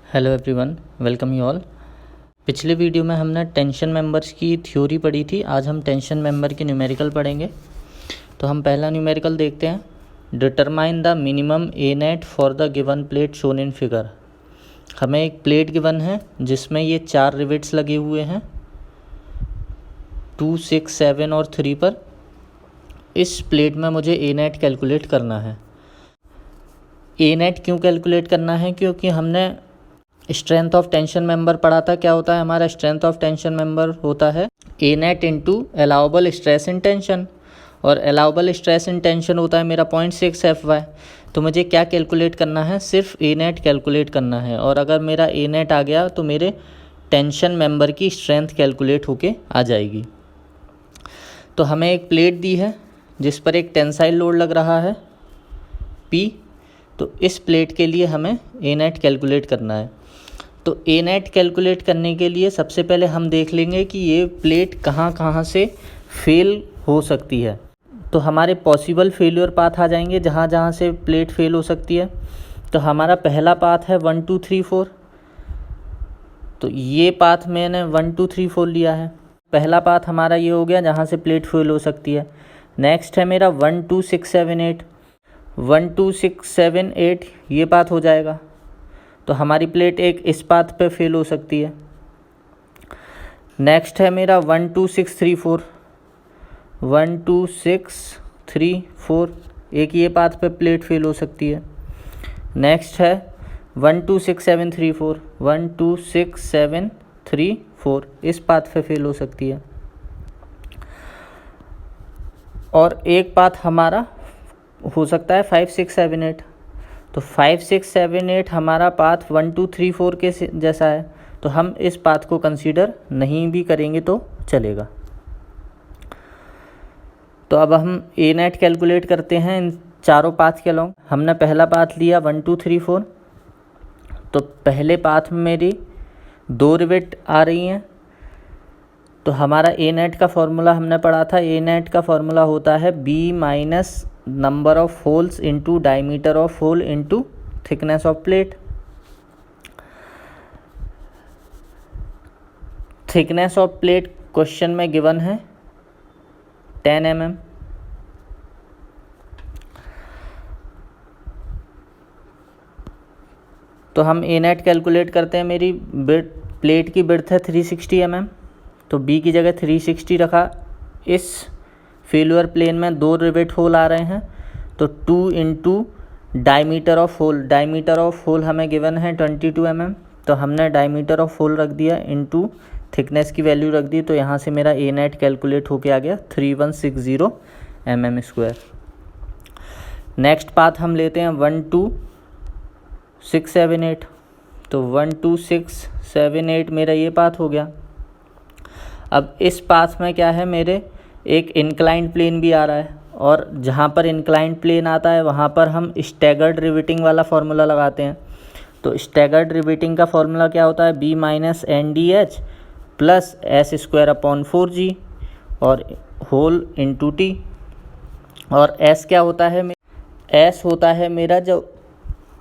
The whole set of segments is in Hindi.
Hello everyone, welcome you all. पिछले वीडियो में हमने टेंशन मेंबर्स की थ्योरी पढ़ी थी। आज हम टेंशन मेंबर की न्यूमेरिकल पढ़ेंगे। तो हम पहला न्यूमेरिकल देखते हैं। Determine the minimum A net for the given plate shown in figure. हमें एक प्लेट गिवन है जिसमें ये 4 रिवेट्स लगे हुए हैं 2, 6, 7 और 3 पर। इस प्लेट में मुझे ए नेट कैलकुलेट करना है। ए नेट क्यों कैलकुलेट करना है? क्योंकि हमने स्ट्रेंथ ऑफ टेंशन मेंबर पढ़ा था। क्या होता है हमारा स्ट्रेंथ ऑफ टेंशन मेंबर? होता है a net into allowable stress in tension, और अलाउबल स्ट्रेस इन टेंशन होता है मेरा 0.6 FY। तो मुझे क्या कैलकुलेट करना है? सिर्फ ए नेट कैलकुलेट करना है। और अगर मेरा ए नेट आ गया तो मेरे टेंशन मेंबर की स्ट्रेंथ कैलकुलेट होके आ जाएगी। तो हमें एक प्लेट दी है जिस पर एक टेंसाइल लोड लग रहा है P। तो इस प्लेट के लिए हमें ए नेट कैलकुलेट करना है। तो ए नेट कैलकुलेट करने के लिए सबसे पहले हम देख लेंगे कि ये प्लेट कहाँ कहाँ से फेल हो सकती है। तो हमारे पॉसिबल फेल्योर पाथ आ जाएंगे जहाँ जहाँ से प्लेट फेल हो सकती है। तो हमारा पहला पाथ है 1, 2, 3, 4। तो ये पाथ मैंने 1, 2, 3, 4 लिया है। पहला पाथ हमारा ये हो गया जहाँ से प्लेट फेल हो सकती है। नेक्स्ट है मेरा 1, 2, 6, 7, 8। 1, 2, 6, 7, 8 ये पाथ हो जाएगा। तो हमारी प्लेट एक इस पाथ पे फेल हो सकती है। नेक्स्ट है मेरा 1, 2, 6, 3, 4। 1, 2, 6, 3, 4 एक ये पाथ पे प्लेट फेल हो सकती है। नेक्स्ट है 1, 2, 6, 7, 3, 4। 1, 2, 6, 7, 3, 4 इस पाथ पे फेल हो सकती है। और एक पाथ हमारा हो सकता है 5, 6, 7, 8। तो 5, 6, 7, 8 हमारा पाथ 1, 2, 3, 4 के जैसा है। तो हम इस पाथ को कंसीडर नहीं भी करेंगे तो चलेगा। तो अब हम ए नेट कैलकुलेट करते हैं इन चारों पाथ के अलॉन्ग। हमने पहला पाथ लिया 1, 2, 3, 4। तो पहले पाथ में मेरी 2 रिवेट आ रही हैं। तो हमारा ए नेट का फॉर्मूला हमने पढ़ा था। ए नेट का फॉर्मूला होता है B minus number of holes into diameter of hole into thickness of plate. Thickness of plate question में गिवन है 10 mm। तो हम ए नेट कैलकुलेट करते हैं। मेरी प्लेट की बिड्थ है 360 mm। तो B की जगह 360 रखा। इस फेल्यूर प्लेन में 2 रिवेट होल आ रहे हैं। तो 2 into diameter of hole. Diameter of hole हमें गिवन है 22 mm। तो हमने डायमीटर ऑफ होल रख दिया इंटू थिकनेस की वैल्यू रख दी। तो यहाँ से मेरा ए नेट कैलकुलेट होके आ गया 3160 mm²। नेक्स्ट पाथ हम लेते हैं 1, 2, 6, 7, 8। तो 1, 2, 6, 7, 8 मेरा ये पाथ हो गया। अब इस पाथ में क्या है, मेरे एक इंक्लाइंड प्लेन भी आ रहा है। और जहाँ पर इंक्लाइंड प्लेन आता है वहाँ पर हम स्टैगर्ड रिवेटिंग वाला फार्मूला लगाते हैं। तो स्टैगर्ड रिवेटिंग का फार्मूला क्या होता है? B minus NDH plus S²/4G और होल इंटू T। और S क्या होता है? S होता है मेरा जो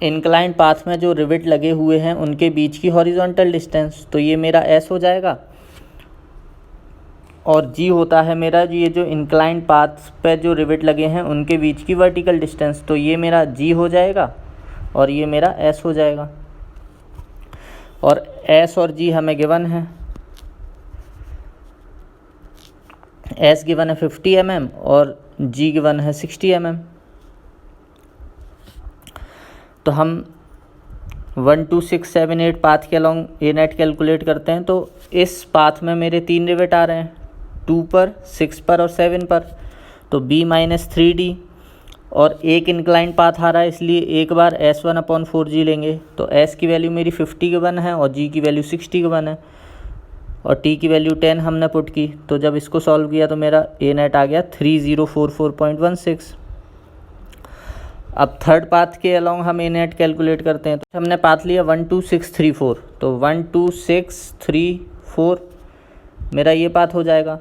इंक्लाइंड पाथ में जो रिवेट लगे हुए हैं उनके बीच की हॉरिजॉन्टल डिस्टेंस। तो ये मेरा S हो जाएगा। और G होता है मेरा ये जो इंक्लाइंड पाथ पे जो रिवेट लगे हैं उनके बीच की वर्टिकल डिस्टेंस। तो ये मेरा G हो जाएगा और ये मेरा S हो जाएगा। और S और G हमें गिवन है। S गिवन है 50 mm और G गिवन है 60 mm। तो हम 1, 2, 6, 7, 8 पाथ के अलॉन्ग ए नेट कैलकुलेट करते हैं। तो इस पाथ में मेरे 3 रिवेट आ रहे हैं 2 पर, 6 पर और 7 पर। तो B माइनस 3D और एक इंक्लाइंड पाथ आ रहा है इसलिए एक बार S1/4G लेंगे। तो S की वैल्यू मेरी 50 गिवन है और G की वैल्यू 60 गिवन है और T की वैल्यू 10 हमने पुट की। तो जब इसको सॉल्व किया तो मेरा ए नेट आ गया 3044.16। अब थर्ड पाथ के अलॉन्ग हम ए नेट कैलकुलेट करते हैं। तो हमने पाथ लिया 1, 2, 6, 3, 4। तो 1, 2, 6, 3, 4 मेरा ये पाथ हो जाएगा।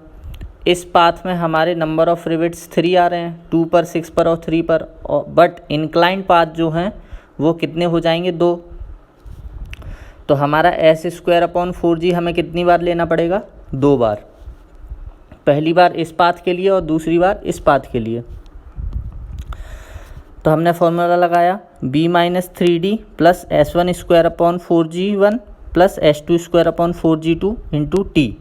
इस पाथ में हमारे नंबर ऑफ रिवेट्स 3 आ रहे हैं 2 पर, 6 पर और 3 पर। बट इंक्लाइंड पाथ जो हैं वो कितने हो जाएंगे? 2। तो हमारा S²/4g हमें कितनी बार लेना पड़ेगा? 2 बार। पहली बार इस पाथ के लिए और दूसरी बार इस पाथ के लिए। तो हमने फॉर्मूला लगाया b-3d plus S1²/4g1 plus S2²/4g2 into T.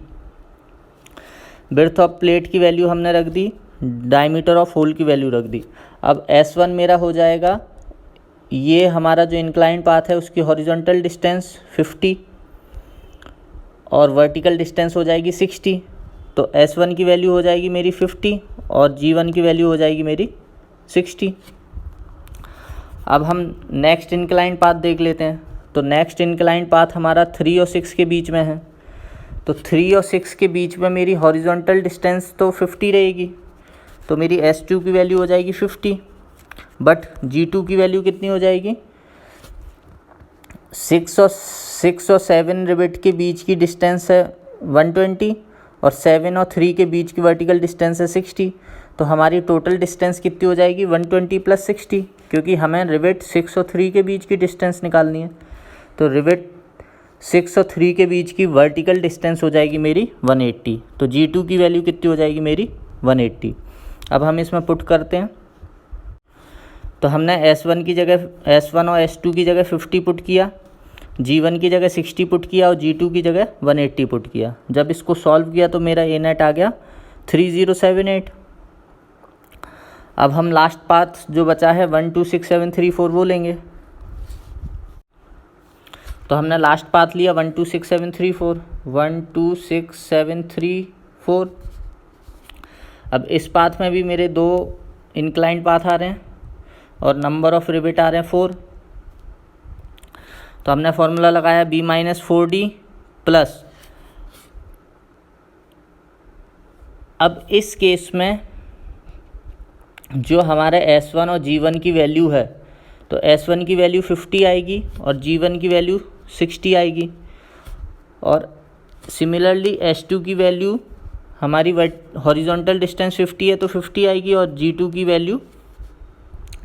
Width of plate की वैल्यू हमने रख दी, डायमीटर ऑफ होल की वैल्यू रख दी। अब S1 मेरा हो जाएगा, ये हमारा जो इंक्लाइन पाथ है उसकी हॉरिजॉन्टल डिस्टेंस 50 और वर्टिकल डिस्टेंस हो जाएगी 60। तो S1 की वैल्यू हो जाएगी मेरी 50 और G1 की वैल्यू हो जाएगी मेरी 60। अब हम नेक्स्ट इंक्लाइन पाथ देख लेते हैं। तो नेक्स्ट इंक्लाइन पाथ हमारा 3 और 6 के बीच में है। तो 3 और 6 के बीच में मेरी हॉरिजॉन्टल डिस्टेंस तो 50 रहेगी, तो मेरी S2 की वैल्यू हो जाएगी 50, बट G2 की वैल्यू कितनी हो जाएगी? 6 और 7 रिवेट के बीच की डिस्टेंस है 120 और 7 और 3 के बीच की वर्टिकल डिस्टेंस है 60। तो हमारी टोटल डिस्टेंस कितनी हो जाएगी? 120 प्लस 60, क्योंकि हमें रिवेट 6 और 3 के बीच की डिस्टेंस निकालनी है। तो रिवेट 6 और 3 के बीच की वर्टिकल डिस्टेंस हो जाएगी मेरी 180। तो G2 की वैल्यू कितनी हो जाएगी मेरी? 180। अब हम इसमें पुट करते हैं। तो हमने S1 की जगह S1 और S2 की जगह 50 पुट किया, G1 की जगह 60 पुट किया और G2 की जगह 180 पुट किया। जब इसको सॉल्व किया तो मेरा A नेट आ गया 3078। अब हम लास्ट पाथ जो बचा है 1 2 6 7 3 4 वो लेंगे। तो हमने लास्ट पाथ लिया 1 2 6 7 3 4 1 2 6 7 3 4। अब इस पाथ में भी मेरे 2 इंक्लाइंड पाथ आ रहे हैं और नंबर ऑफ रिवेट आ रहे हैं 4। तो हमने फॉर्मूला लगाया b-4d प्लस, अब इस केस में जो हमारे S1 और G1 की वैल्यू है, तो S1 की वैल्यू 50 आएगी और G1 की वैल्यू 60 आएगी। और सिमिलरली S2 की वैल्यू, हमारी हॉरिजॉन्टल डिस्टेंस 50 है तो 50 आएगी और G2 की वैल्यू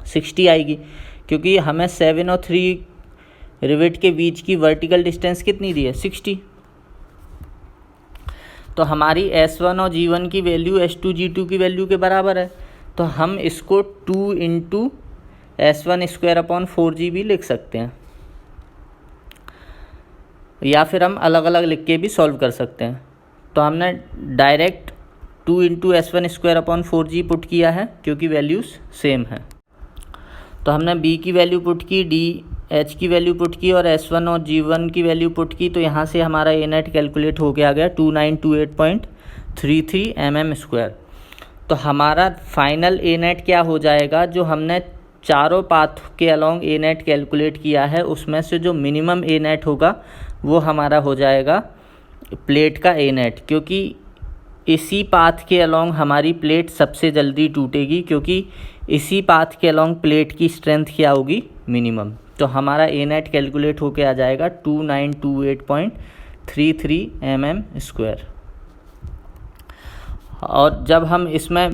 60 आएगी, क्योंकि हमें 7 और 3 रिवेट के बीच की वर्टिकल डिस्टेंस कितनी दी है? 60। तो हमारी S1 और G1 की वैल्यू S2 G2 की वैल्यू के बराबर है। तो हम इसको 2 इंटू S1²/4g भी लिख सकते हैं, या फिर हम अलग अलग लिख के भी सॉल्व कर सकते हैं। तो हमने डायरेक्ट 2 इंटू S1²/4g पुट किया है, क्योंकि वैल्यूज़ सेम है। तो हमने B की वैल्यू पुट की, DH की वैल्यू पुट की और S1 और G1 की वैल्यू पुट की। तो यहाँ से हमारा A नेट कैलकुलेट हो गया 2928.33 mm²। तो हमारा फाइनल A नेट क्या हो जाएगा? जो हमने चारों पाथ के अलॉन्ग A नेट कैलकुलेट किया है, उसमें से जो मिनिमम A नेट होगा वो हमारा हो जाएगा प्लेट का A नेट, क्योंकि इसी पाथ के अलॉन्ग हमारी प्लेट सबसे जल्दी टूटेगी, क्योंकि इसी पाथ के अलॉन्ग प्लेट की स्ट्रेंथ क्या होगी? मिनिमम। तो हमारा A नेट कैलकुलेट होके आ जाएगा 2928.33 mm²। और जब हम इसमें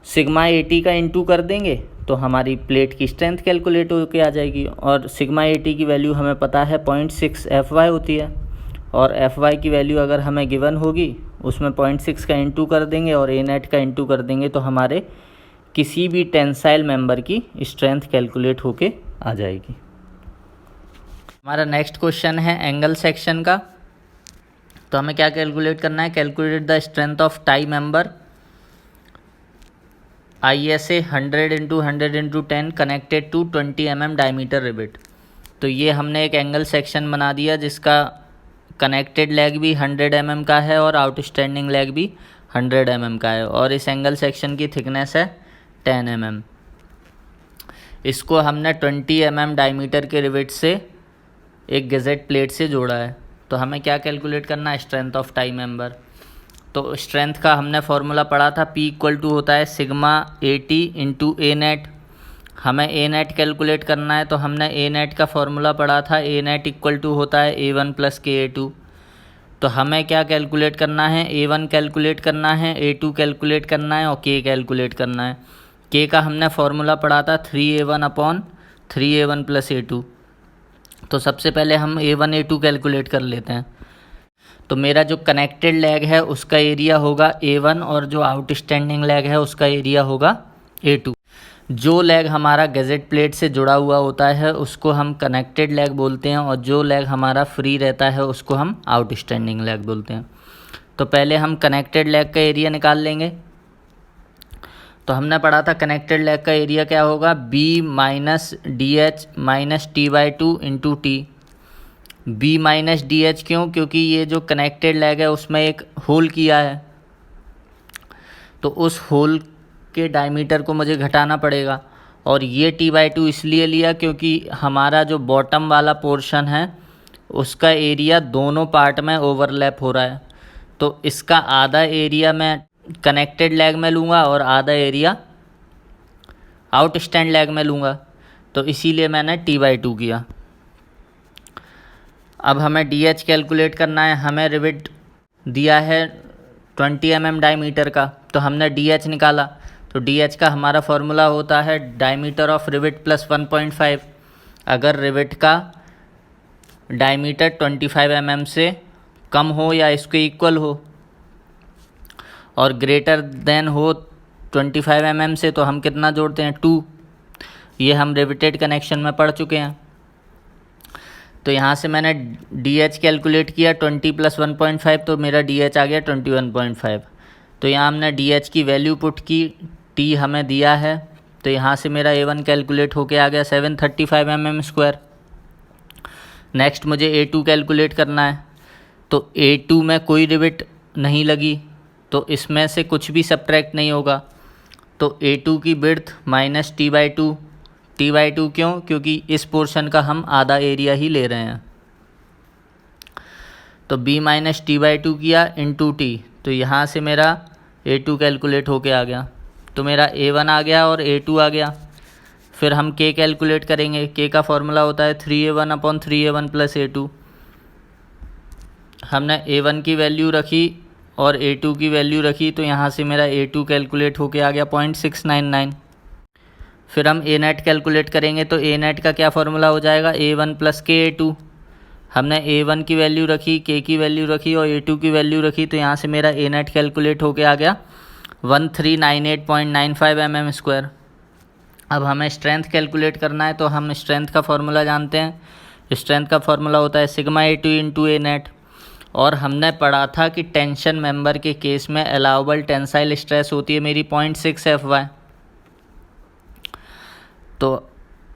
सिग्मा AT का इंटू कर देंगे तो हमारी प्लेट की स्ट्रेंथ कैलकुलेट होके आ जाएगी। और सिग्मा AT की वैल्यू हमें पता है 0.6 FY होती है, और FY की वैल्यू अगर हमें गिवन होगी उसमें 0.6 का इंटू कर देंगे और A नेट का इंटू कर देंगे, तो हमारे किसी भी टेंसाइल मेंबर की स्ट्रेंथ कैलकुलेट होके आ जाएगी। हमारा नेक्स्ट क्वेश्चन है एंगल सेक्शन का। तो हमें क्या कैलकुलेट करना है? Calculate the strength of tie member ISA 100 × 100 × 10 connected to 20 mm diameter rivet. तो ये हमने एक एंगल सेक्शन बना दिया जिसका कनेक्टेड लेग भी 100 mm का है और आउटस्टैंडिंग लेग भी 100 mm का है, और इस एंगल सेक्शन की थिकनेस है 10 mm। इसको हमने 20 mm डायमीटर के रिवेट से एक गजेट प्लेट से जोड़ा है। तो हमें क्या कैलकुलेट करना है? Strength of tie member. तो स्ट्रेंथ का हमने फॉर्मूला पढ़ा था, P = होता है sigma AT into A net. हमें A नेट कैलकुलेट करना है, तो हमने A नेट का फॉर्मूला पढ़ा था, A नेट = होता है A1 + KA2। तो हमें क्या कैलकुलेट करना है? A1 कैलकुलेट करना है, A2 कैलकुलेट करना है और K कैलकुलेट करना है। K का हमने फॉर्मूला पढ़ा था 3A1/3A1 + A2। तो सबसे पहले हम A1 A2 कैलकुलेट कर लेते हैं। तो मेरा जो कनेक्टेड लेग है उसका एरिया होगा A1 और जो आउटस्टैंडिंग लेग है उसका एरिया होगा A2। जो लेग हमारा गैजेट प्लेट से जुड़ा हुआ होता है उसको हम कनेक्टेड लेग बोलते हैं और जो लेग हमारा फ्री रहता है उसको हम आउटस्टैंडिंग लेग बोलते हैं। तो पहले हम कनेक्टेड लेग का एरिया निकाल लेंगे। तो हमने पढ़ा था कनेक्टेड लेग का एरिया क्या होगा, B minus DH minus T/2 into T. B minus DH क्यों, क्योंकि ये जो कनेक्टेड लेग है उसमें एक होल किया है, तो उस होल के डायमीटर को मुझे घटाना पड़ेगा। और ये T/2 इसलिए लिया क्योंकि हमारा जो बॉटम वाला पोर्शन है उसका एरिया दोनों पार्ट में ओवरलैप हो रहा है, तो इसका आधा एरिया मैं कनेक्टेड लेग में लूँगा और आधा एरिया आउटस्टैंड लेग में लूँगा, तो इसीलिए मैंने T/2 किया। अब हमें DH कैलकुलेट करना है। हमें रिवेट दिया है 20 mm डायमीटर का, तो हमने DH निकाला। तो DH का हमारा फॉर्मूला होता है डायमीटर ऑफ रिवेट प्लस 1.5। अगर रिवेट का डायमीटर 25 mm से कम हो या इसके इक्वल हो और ग्रेटर देन हो 25 mm से, तो हम कितना जोड़ते हैं 2। ये हम रिवेटेड कनेक्शन में पढ़ चुके हैं। तो यहाँ से मैंने DH कैलकुलेट किया 20 + 1.5, तो मेरा DH आ गया 21.5। तो यहाँ हमने DH की वैल्यू पुट की, T हमें दिया है, तो यहाँ से मेरा A1 कैलकुलेट होके आ गया 735 mm²। नेक्स्ट मुझे A2 कैलकुलेट करना है। तो A2 में कोई रिवेट नहीं लगी, तो इसमें से कुछ भी सब्ट्रैक्ट नहीं होगा। तो A2 की विड्थ माइनस T/2। T/2 क्यों, क्योंकि इस पोर्शन का हम आधा एरिया ही ले रहे हैं। तो B माइनस T/2 किया इंटू T, तो यहाँ से मेरा A2 कैलकुलेट होके आ गया। तो मेरा A1 आ गया और A2 आ गया। फिर हम K कैलकुलेट करेंगे। K का फॉर्मूला होता है 3A1/3A1 + A2। हमने A1 की वैल्यू रखी और A2 की वैल्यू रखी, तो यहाँ से मेरा A2 कैलकुलेट होके आ गया 0.699। फिर हम A नेट कैलकुलेट करेंगे। तो A नेट का क्या फॉर्मूला हो जाएगा, A1 + KA2। हमने A1 की वैल्यू रखी, K की वैल्यू रखी और A2 की वैल्यू रखी, तो यहाँ से मेरा A नेट कैलकुलेट होके आ गया 1398.95 mm²। अब हमें स्ट्रेंथ कैलकुलेट करना है, तो हम स्ट्रेंथ का फॉर्मूला जानते हैं। स्ट्रेंथ का फॉर्मूला होता है σA2 इंटू A नेट। और हमने पढ़ा था कि टेंशन मेंबर के केस में अलाउबल टेंसाइल स्ट्रेस होती है मेरी 0.6 FY। तो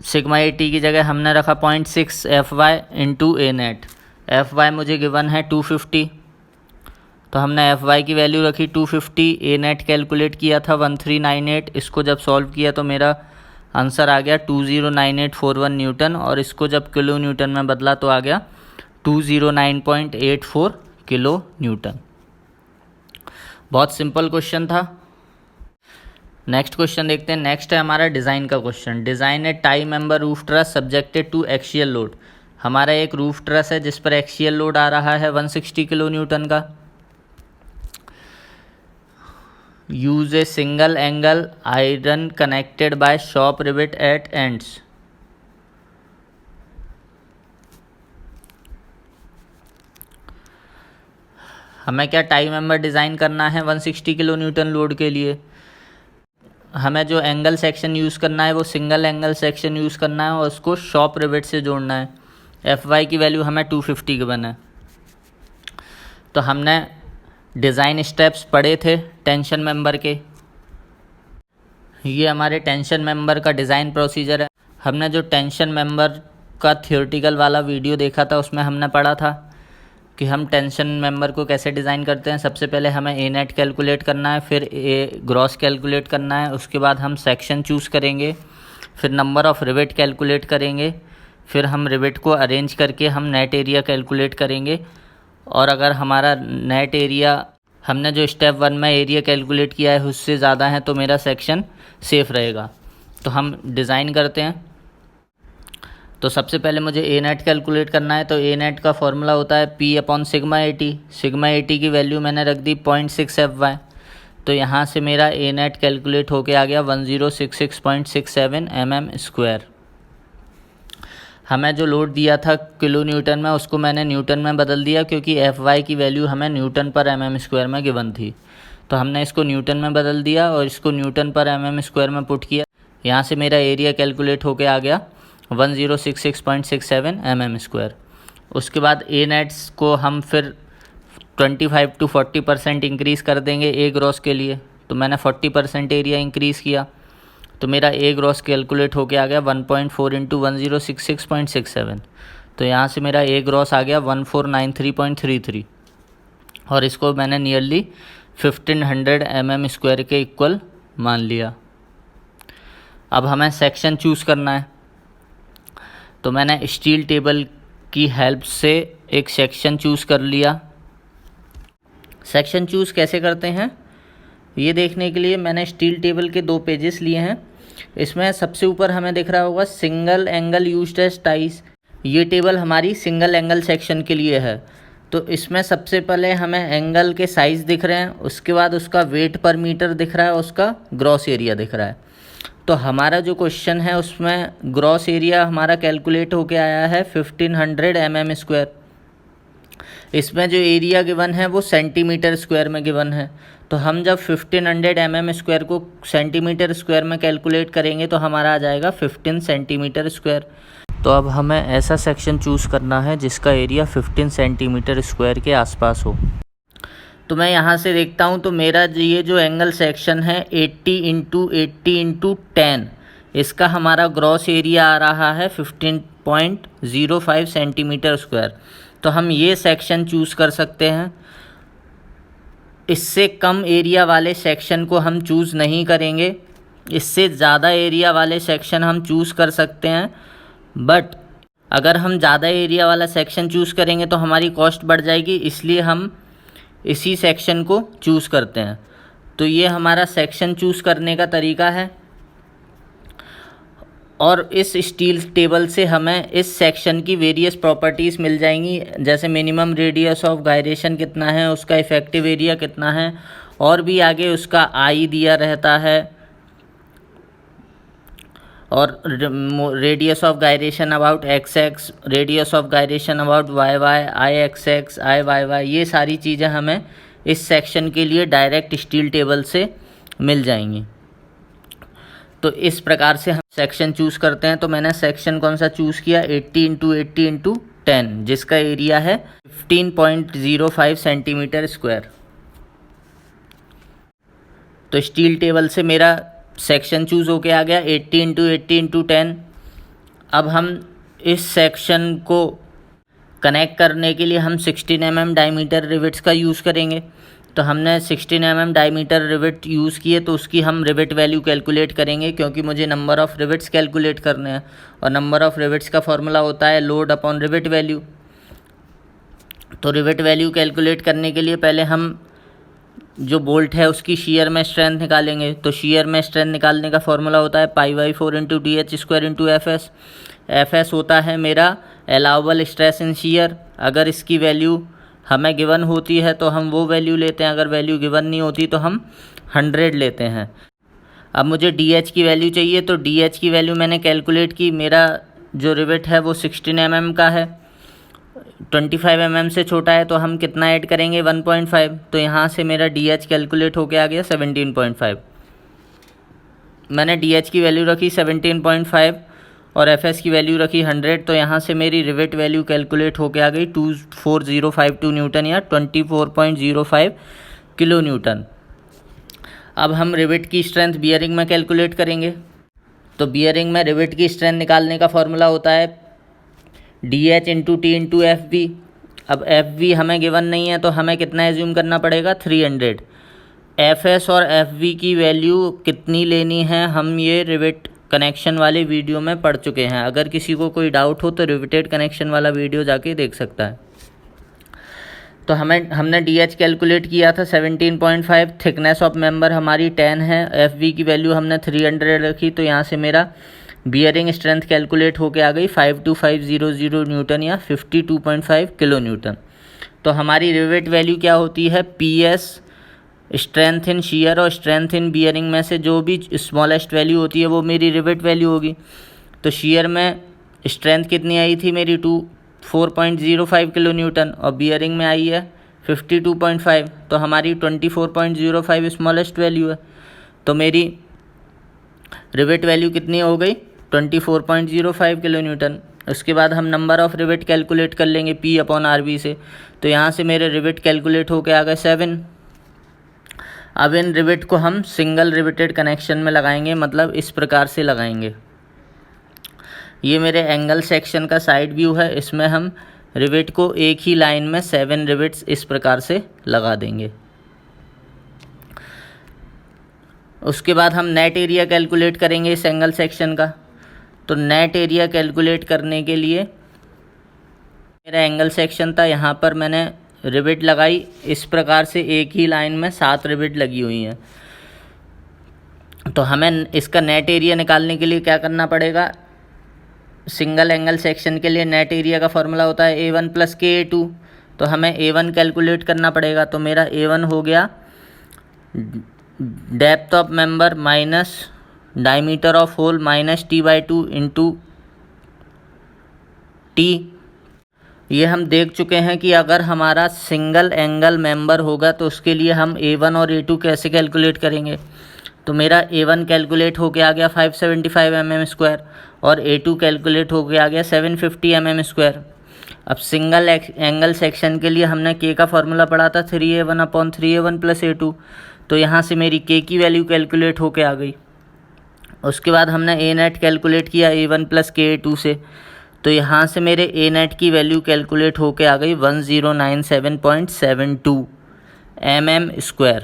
σA_T की जगह हमने रखा 0.6 FY into A net. FY मुझे गिवन है 250, तो हमने FY की वैल्यू रखी 250। A नेट कैलकुलेट किया था 1398। इसको जब सॉल्व किया तो मेरा आंसर आ गया 209841 न्यूटन, और इसको जब किलो न्यूटन में बदला तो आ गया 209.84 किलो न्यूटन। बहुत सिंपल क्वेश्चन था। नेक्स्ट क्वेश्चन देखते हैं। नेक्स्ट है हमारा डिज़ाइन का question. Design a tie member roof truss subjected to axial load. हमारा एक रूफ ट्रस है जिस पर एक्सियल लोड आ रहा है 160 किलो न्यूटन का। Use a single angle iron connected by shop rivet at ends. हमें क्या टाई मेंबर डिज़ाइन करना है 160 किलो न्यूटन लोड के लिए। हमें जो एंगल सेक्शन यूज़ करना है वो सिंगल एंगल सेक्शन यूज़ करना है और उसको शॉप रिवेट से जोड़ना है। FY की वैल्यू हमें 250 गिवन है। तो हमने डिज़ाइन स्टेप्स पढ़े थे टेंशन मेंबर के। ये हमारे टेंशन मेंबर का डिज़ाइन प्रोसीजर है। हमने जो टेंशन मेंबर का थियोरेटिकल वाला वीडियो देखा था उसमें हमने पढ़ा था कि हम टेंशन मेंबर को कैसे डिज़ाइन करते हैं। सबसे पहले हमें A नेट कैलकुलेट करना है, फिर A ग्रॉस कैलकुलेट करना है, उसके बाद हम सेक्शन चूज़ करेंगे, फिर नंबर ऑफ़ रिवेट कैलकुलेट करेंगे, फिर हम रिवेट को अरेंज करके हम नेट एरिया कैलकुलेट करेंगे। और अगर हमारा नेट एरिया हमने जो स्टेप 1 में एरिया कैलकुलेट किया है उससे ज़्यादा है तो मेरा सेक्शन सेफ़ रहेगा। तो हम डिज़ाइन करते हैं। तो सबसे पहले मुझे A नेट कैलकुलेट करना है। तो A नेट का फॉर्मूला होता है P/σA_T। σA_T की वैल्यू मैंने रख दी 0.6 FY। तो यहाँ से मेरा A नेट कैलकुलेट होके आ गया 1066.67 mm²। हमें जो लोड दिया था किलो न्यूटन में उसको मैंने न्यूटन में बदल दिया, क्योंकि एफ वाई की वैल्यू हमें न्यूटन पर mm स्क्वायर में गिवन थी। तो हमने इसको न्यूटन में बदल दिया और इसको न्यूटन पर mm स्क्वायर में पुट किया। यहाँ से मेरा एरिया कैलकुलेट होके आ गया 1066.67 mm स्क्वायर। उसके बाद ए नेट्स को हम फिर 25 to 40% इंक्रीज़ कर देंगे ए ग्रॉस के लिए। तो मैंने 40% एरिया इंक्रीज़ किया, तो मेरा ए ग्रॉस कैलकुलेट होके आ गया 1.4 इंटू 1066.67। तो यहाँ से मेरा ए ग्रॉस आ गया 1493.33 और इसको मैंने नियरली 1500 mm स्क्वायर के इक्वल मान लिया। अब हमें सेक्शन चूज़ करना है, तो मैंने स्टील टेबल की हेल्प से एक सेक्शन चूज़ कर लिया। सेक्शन चूज़ कैसे करते हैं ये देखने के लिए मैंने स्टील टेबल के 2 पेजेस लिए हैं। इसमें सबसे ऊपर हमें दिख रहा होगा single angle used as ties. ये टेबल हमारी सिंगल एंगल सेक्शन के लिए है। तो इसमें सबसे पहले हमें एंगल के साइज़ दिख रहे हैं, उसके बाद उसका वेट पर मीटर दिख रहा है, उसका ग्रॉस एरिया दिख रहा है। तो हमारा जो क्वेश्चन है उसमें ग्रॉस एरिया हमारा कैलकुलेट होके आया है 1500 mm स्क्वायर। इसमें जो एरिया गिवन है वो सेंटीमीटर स्क्वायर में गिवन है। तो हम जब 1500 mm स्क्वायर को सेंटीमीटर स्क्वायर में कैलकुलेट करेंगे तो हमारा आ जाएगा 15 सेंटीमीटर स्क्वायर। तो अब हमें ऐसा सेक्शन चूज़ करना है जिसका एरिया 15 सेंटीमीटर स्क्वायर के आसपास हो। तो मैं यहाँ से देखता हूँ, तो मेरा ये जो एंगल सेक्शन है 80 इंटू 80 इंटू 10, इसका हमारा ग्रॉस एरिया आ रहा है 15.05 सेंटीमीटर स्क्वायर। तो हम ये सेक्शन चूज़ कर सकते हैं। इससे कम एरिया वाले सेक्शन को हम चूज़ नहीं करेंगे। इससे ज़्यादा एरिया वाले सेक्शन हम चूज़ कर सकते हैं, बट अगर हम ज़्यादा एरिया वाला सेक्शन चूज़ करेंगे तो हमारी कॉस्ट बढ़ जाएगी, इसलिए हम इसी सेक्शन को चूज़ करते हैं। तो ये हमारा सेक्शन चूज़ करने का तरीका है। और इस स्टील टेबल से हमें इस सेक्शन की वेरियस प्रॉपर्टीज़ मिल जाएंगी, जैसे मिनिमम रेडियस ऑफ गायरेशन कितना है, उसका इफ़ेक्टिव एरिया कितना है, और भी आगे उसका आई दिया रहता है, और radius of gyration about XX, radius of gyration about YY, IXX, IYY, ये सारी चीज़ें हमें इस सेक्शन के लिए डायरेक्ट स्टील टेबल से मिल जाएंगी। तो इस प्रकार से हम सेक्शन चूज़ करते हैं। तो मैंने सेक्शन कौन सा चूज़ किया, 80 इंटू 80 इंटू 10, जिसका एरिया है 15.05 सेंटीमीटर स्क्वायर। तो स्टील टेबल से मेरा सेक्शन चूज़ होके आ गया 80 इंटू 80 इंटू 10। अब हम इस सेक्शन को कनेक्ट करने के लिए हम 16 mm डायमीटर रिवेट्स का यूज़ करेंगे। तो हमने 16 mm डायमीटर रिवेट यूज़ किए, तो उसकी हम रिवेट वैल्यू कैलकुलेट करेंगे, क्योंकि मुझे नंबर ऑफ़ रिवेट्स कैलकुलेट करने हैं, और नंबर ऑफ़ रिवेट्स का फॉर्मूला होता है लोड अपॉन रिवेट वैल्यू। तो रिवेट वैल्यू कैलकुलेट करने के लिए पहले हम जो बोल्ट है उसकी शीयर में स्ट्रेंथ निकालेंगे। तो शीयर में स्ट्रेंथ निकालने का फॉर्मूला होता है π/4 into DH square into FS। FS होता है मेरा अलाउबल स्ट्रेस इन शीयर। अगर इसकी वैल्यू हमें गिवन होती है तो हम वो वैल्यू लेते हैं, अगर वैल्यू गिवन नहीं होती तो हम 100 लेते हैं। अब मुझे DH की वैल्यू चाहिए, तो DH की वैल्यू मैंने कैलकुलेट की। मेरा जो रिवेट है वो 16 mm का है, 25 mm से छोटा है, तो हम कितना ऐड करेंगे 1.5। तो यहाँ से मेरा DH कैलकुलेट होके आ गया 17.5। मैंने DH की वैल्यू रखी 17.5 और FS की वैल्यू रखी 100। तो यहाँ से मेरी रिवेट वैल्यू कैलकुलेट होके आ गई 24052 न्यूटन या 24.05 किलो न्यूटन। अब हम रिवेट की स्ट्रेंथ बियरिंग में कैलकुलेट करेंगे। तो बियरिंग में रिवेट की स्ट्रेंथ निकालने का फॉर्मूला होता है DH into T into FV। अब FV हमें गिवन नहीं है, तो हमें कितना एज्यूम करना पड़ेगा 300। FS और FV की वैल्यू कितनी लेनी है हम ये रिवेट कनेक्शन वाले वीडियो में पढ़ चुके हैं। अगर किसी को कोई डाउट हो तो रिवेटेड कनेक्शन वाला वीडियो जाके देख सकता है। तो हमने DH कैलकुलेट किया था 17.5। थिकनेस ऑफ मेंबर हमारी 10 है। FV की वैल्यू हमने 300 रखी। तो यहाँ से मेरा बियरिंग स्ट्रेंथ कैलकुलेट होके आ गई 52500 न्यूटन या 52.5 किलो न्यूटन। तो हमारी रिवेट वैल्यू क्या होती है, PS स्ट्रेंथ इन शीयर और स्ट्रेंथ इन बियरिंग में से जो भी स्मॉलेस्ट वैल्यू होती है वो मेरी रिवेट वैल्यू होगी। तो शीयर में स्ट्रेंथ कितनी आई थी मेरी 4.05 किलो न्यूटन और बियरिंग में आई है 52.5, तो हमारी 24.05 स्मॉलेस्ट वैल्यू है। तो मेरी रिवेट वैल्यू कितनी हो गई 24.05 किलो न्यूटन। उसके बाद हम नंबर ऑफ़ रिवेट कैलकुलेट कर लेंगे P/RB से। तो यहाँ से मेरे रिवेट कैलकुलेट होके आ गए 7। अब इन रिवेट को हम सिंगल रिवेटेड कनेक्शन में लगाएंगे, मतलब इस प्रकार से लगाएंगे। ये मेरे एंगल सेक्शन का साइड व्यू है, इसमें हम रिवेट को एक ही लाइन में 7 रिवेट्स इस प्रकार से लगा देंगे। उसके बाद हम नेट एरिया कैलकुलेट करेंगे इस एंगल सेक्शन का। तो नेट एरिया कैलकुलेट करने के लिए मेरा एंगल सेक्शन था, यहाँ पर मैंने रिवेट लगाई इस प्रकार से, एक ही लाइन में 7 रिवेट लगी हुई हैं। तो हमें इसका नेट एरिया निकालने के लिए क्या करना पड़ेगा, सिंगल एंगल सेक्शन के लिए नेट एरिया का फॉर्मूला होता है A1 + KA2। तो हमें A1 कैलकुलेट करना पड़ेगा। तो मेरा A1 हो गया depth of member minus diameter of hole minus T/2 into T। ये हम देख चुके हैं कि अगर हमारा सिंगल एंगल मेंबर होगा तो उसके लिए हम A1 और A2 कैसे कैलकुलेट करेंगे। तो मेरा A1 कैलकुलेट होके आ गया 575 mm² और A2 कैलकुलेट होके आ गया 750 mm²। अब सिंगल एंगल सेक्शन के लिए हमने K का फॉर्मूला पढ़ा था 3A1/3A1 + A2। तो यहाँ से मेरी K की वैल्यू कैलकुलेट होके आ गई। उसके बाद हमने A नेट कैलकुलेट किया A1 + KA2 से। तो यहाँ से मेरे A नेट की वैल्यू कैलकुलेट होके आ गई 1097.72 mm²।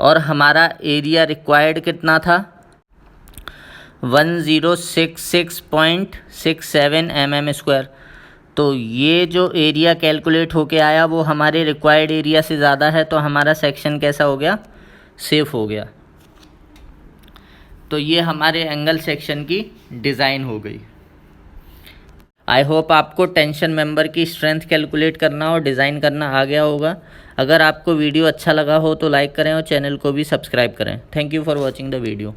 और हमारा एरिया रिक्वायर्ड कितना था 1066.67 mm²। तो ये जो एरिया कैलकुलेट होके आया वो हमारे रिक्वायर्ड एरिया से ज़्यादा है, तो हमारा सेक्शन कैसा हो गया, सेफ हो गया। तो ये हमारे एंगल सेक्शन की डिज़ाइन हो गई। आई होप आपको टेंशन मेंबर की स्ट्रेंथ कैलकुलेट करना और डिज़ाइन करना आ गया होगा। अगर आपको वीडियो अच्छा लगा हो तो लाइक करें और चैनल को भी सब्सक्राइब करें। Thank you for watching the video.